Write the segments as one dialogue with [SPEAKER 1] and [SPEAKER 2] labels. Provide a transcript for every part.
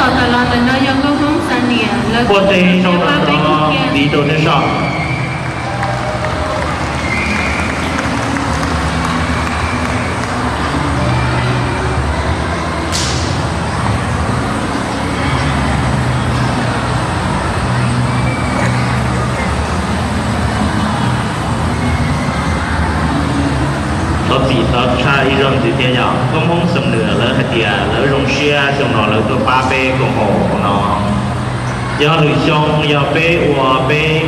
[SPEAKER 1] tỏ tỏ là tận đó do công không san nè là
[SPEAKER 2] quân tây trong đó đi đâu đến sao bị tớ cha y rong từ thế nhỏ có mong sầm nửa lỡ hạt địa lỡ rong xia xong nó lỡ cái ba bê của hồ của nó do lưỡi xong do bê ua bê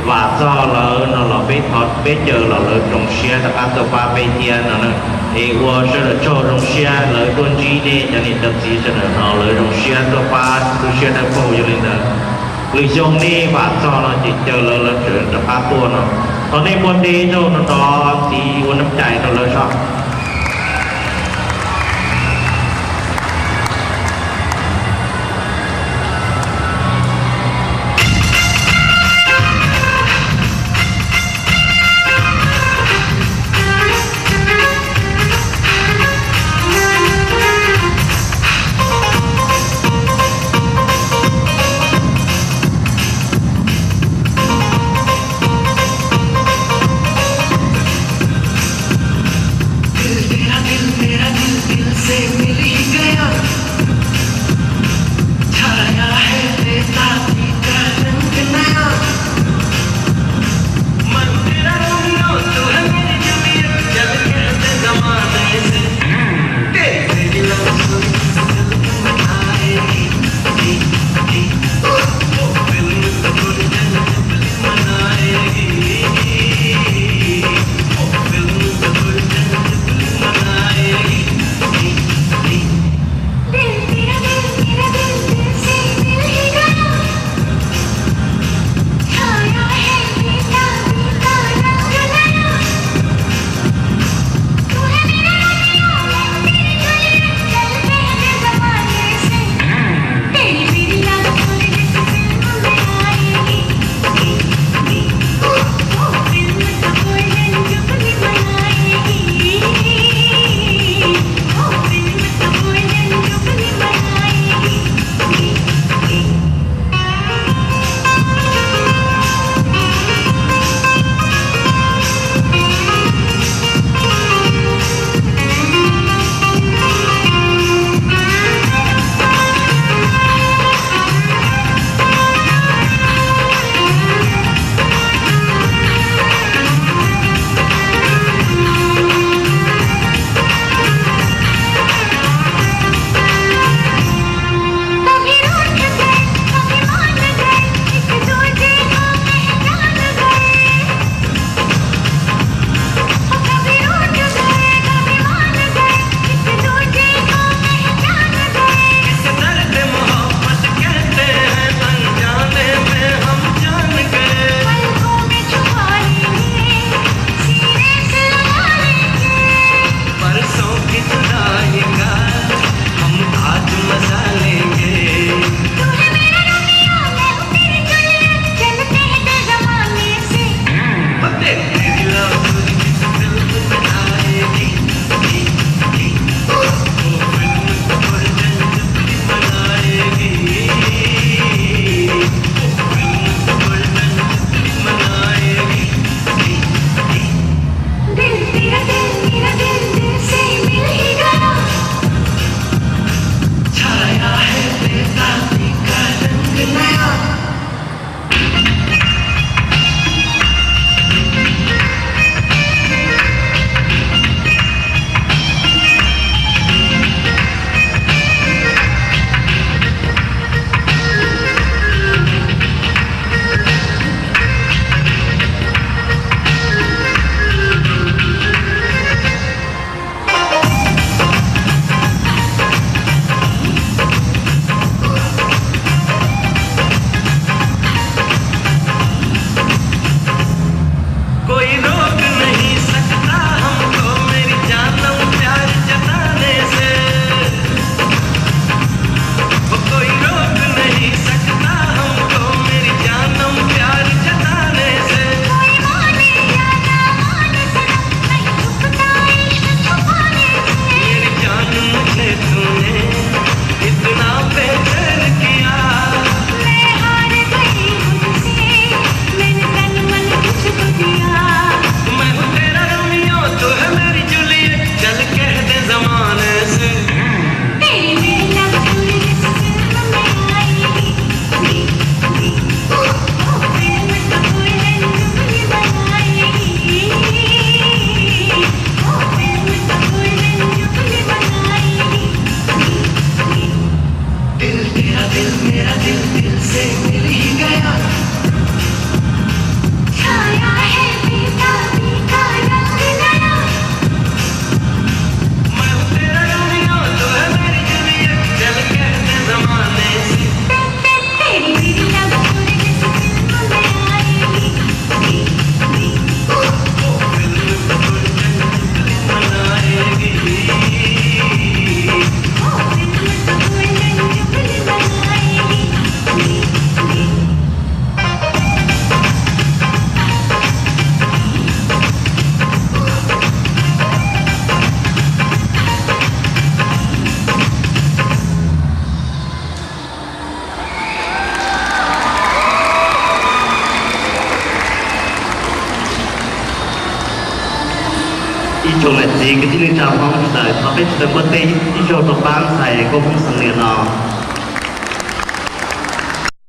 [SPEAKER 2] và do lỡ nó là bê thoát bê chờ là lỡ rong xia tất cả cái ba bê kia nó nữa thì ua sẽ là cho rong xia lỡ con gì đi cho nên tập gì cho nó lỡ rong xia cái ba tôi xia đã phô cho nên là lưỡi xong đi và do nó chỉ chờ lỡ chuyển tập ba tua nóตอนนี้บนดีโน่นต่อที่วันน้ำใจเราเลยชอบ
[SPEAKER 1] Hãy subscribe cho kênh Ghiền Mì Gõ để không bỏ lỡ
[SPEAKER 2] thì cái gì trong không đời có biết được bất kỳ đi cho tộc ban thầy có không sẵn liền nó